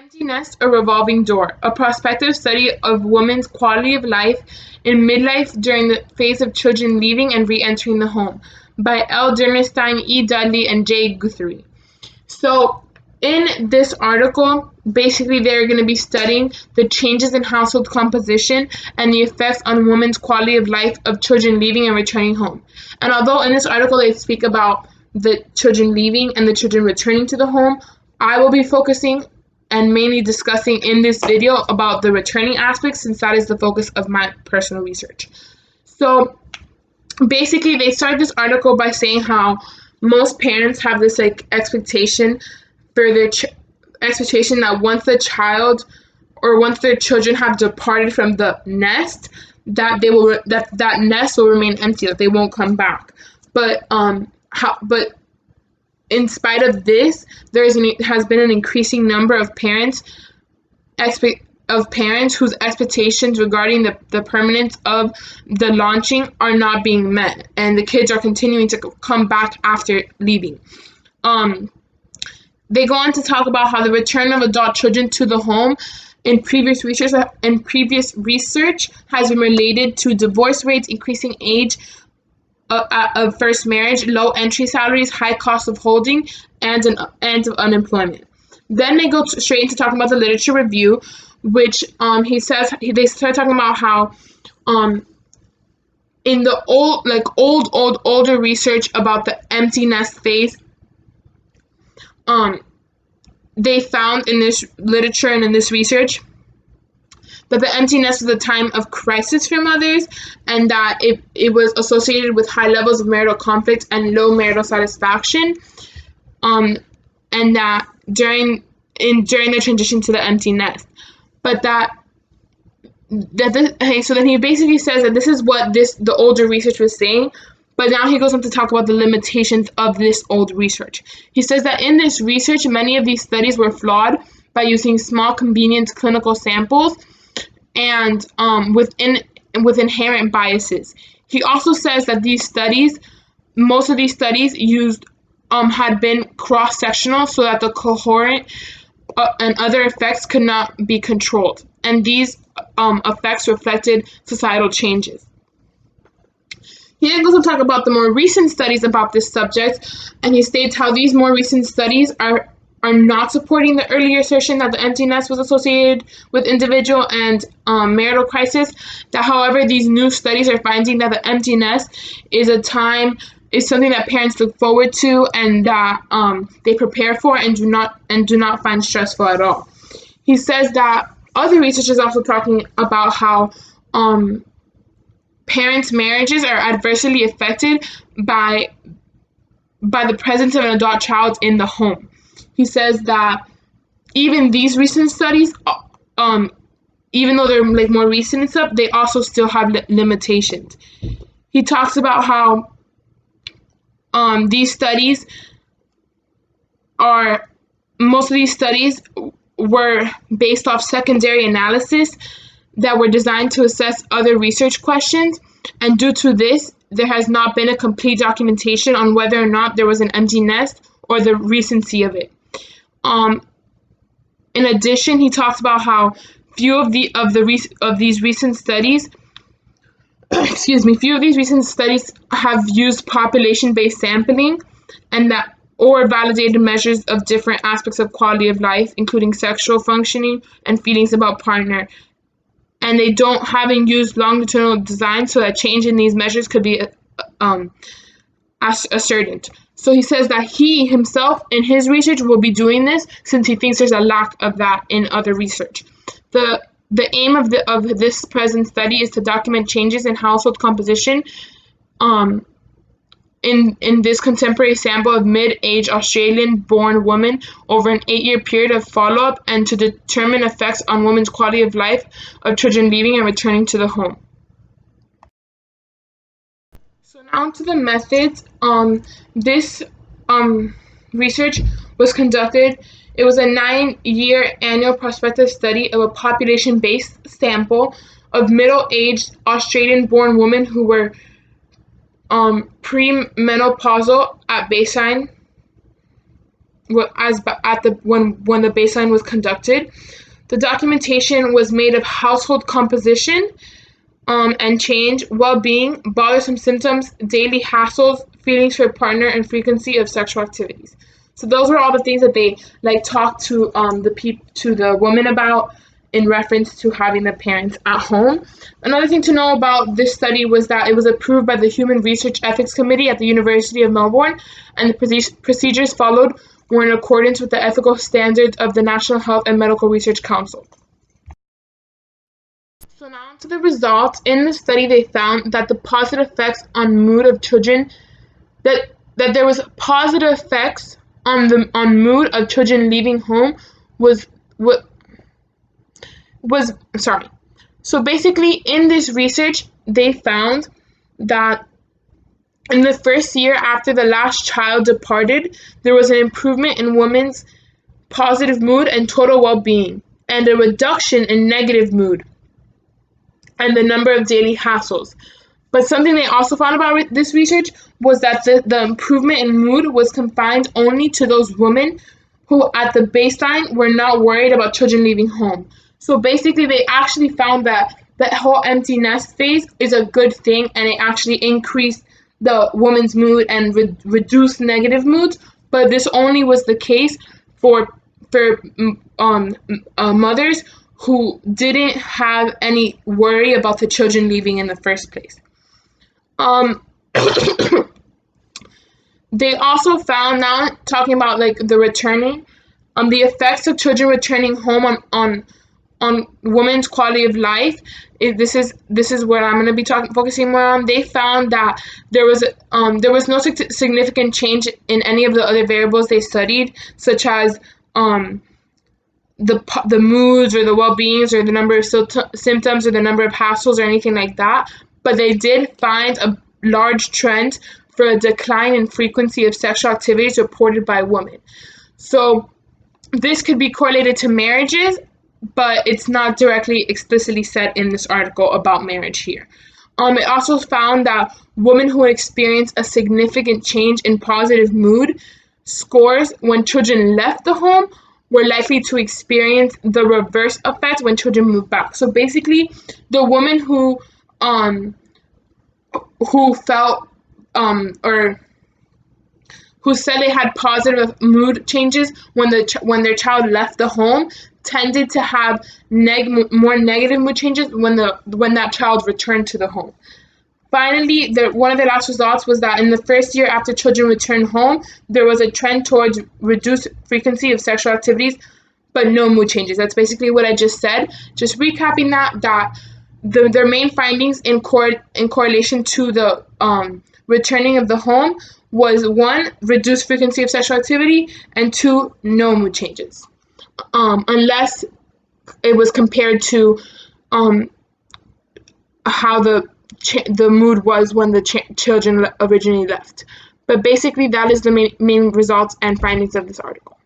Empty Nest, a revolving door, a prospective study of women's quality of life in midlife during the phase of children leaving and re-entering the home, by L. Dirnestein, E. Dudley, and J. Guthrie. So in this article, basically they're going to be studying the changes in household composition and the effects on women's quality of life of children leaving and returning home. And although in this article they speak about the children leaving and the children returning to the home, I will be focusing and mainly discussing in this video about the returning aspects, since that is the focus of my personal research. So basically they started this article by saying how most parents have this expectation for their expectation that once the child or once their children have departed from the nest, that they will that nest will remain empty, that they won't come back. But in spite of this, has been an increasing number of parents whose expectations regarding the permanence of the launching are not being met, and the kids are continuing to come back after leaving. They go on to talk about how the return of adult children to the home in previous research has been related to divorce rates, increasing age of first marriage, low entry salaries, high cost of holding, and of unemployment. Then they go straight into talking about the literature review, which they start talking about how in the older research about the empty nest phase, they found in this literature and in this research that the empty nest was a time of crisis for mothers, and that it was associated with high levels of marital conflict and low marital satisfaction, and that during the transition to the empty nest. But so then he basically says that this is what the older research was saying, but now he goes on to talk about the limitations of this old research. He says that in this research, many of these studies were flawed by using small, convenient clinical samples and with inherent biases. He also says that most of these studies used had been cross-sectional, so that the cohort and other effects could not be controlled, and these effects reflected societal changes. He then goes to talk about the more recent studies about this subject, and he states how these more recent studies are not supporting the earlier assertion that the empty nest was associated with individual and marital crisis. That, however, these new studies are finding that the empty nest is something that parents look forward to, and that they prepare for, and do not find stressful at all. He says that other research is also talking about how parents' marriages are adversely affected by the presence of an adult child in the home. He says that even these recent studies, even though they're more recent and stuff, they also still have limitations. He talks about how most of these studies were based off secondary analysis that were designed to assess other research questions, and due to this, there has not been a complete documentation on whether or not there was an empty nest or the recency of it. In addition, he talks about how few of these recent studies have used population-based sampling or validated measures of different aspects of quality of life, including sexual functioning and feelings about partner. And they haven't used longitudinal design, so that change in these measures could be ascertained. So he says that he himself in his research will be doing this, since he thinks there's a lack of that in other research. The aim of this present study is to document changes in household composition in this contemporary sample of mid-age Australian-born women over an 8-year period of follow-up, and to determine effects on women's quality of life of children leaving and returning to the home. So now to the methods. This research was conducted. It was a 9-year annual prospective study of a population-based sample of middle-aged Australian-born women who were premenopausal at baseline, when the baseline was conducted. The documentation was made of household composition and change, well-being, bothersome symptoms, daily hassles, feelings for a partner, and frequency of sexual activities. So those were all the things that they talked to the woman about in reference to having the parents at home. Another thing to know about this study was that it was approved by the Human Research Ethics Committee at the University of Melbourne, and the procedures followed were in accordance with the ethical standards of the National Health and Medical Research Council. So now to the results. In the study, they found that the positive effects on mood of children, that there was positive effects on mood of children leaving home was sorry. So basically, in this research, they found that in the first year after the last child departed, there was an improvement in women's positive mood and total well-being, and a reduction in negative mood and the number of daily hassles. But something they also found about this research was that the improvement in mood was confined only to those women who at the baseline were not worried about children leaving home. So basically they actually found that that whole empty nest phase is a good thing, and it actually increased the woman's mood and reduced negative moods. But this only was the case for mothers who didn't have any worry about the children leaving in the first place. They also found, now talking about the returning, the effects of children returning home on women's quality of life. This is what I'm going to be focusing more on. They found that there was no significant change in any of the other variables they studied, such as the moods or the well-beings or the number of symptoms or the number of hassles or anything like that. But they did find a large trend for a decline in frequency of sexual activities reported by women. So this could be correlated to marriages, but it's not directly explicitly said in this article about marriage here. It also found that women who experienced a significant change in positive mood scores when children left the home were likely to experience the reverse effect when children moved back. So basically, the women who felt or who said they had positive mood changes when their child left the home tended to have more negative mood changes when that child returned to the home. Finally, one of the last results was that in the first year after children returned home, there was a trend towards reduced frequency of sexual activities, but no mood changes. That's basically what I just said. Just recapping that their main findings in correlation to the returning of the home was 1, reduced frequency of sexual activity, and 2, no mood changes, unless it was compared to how the mood was when the children originally left. But basically, that is the main results and findings of this article.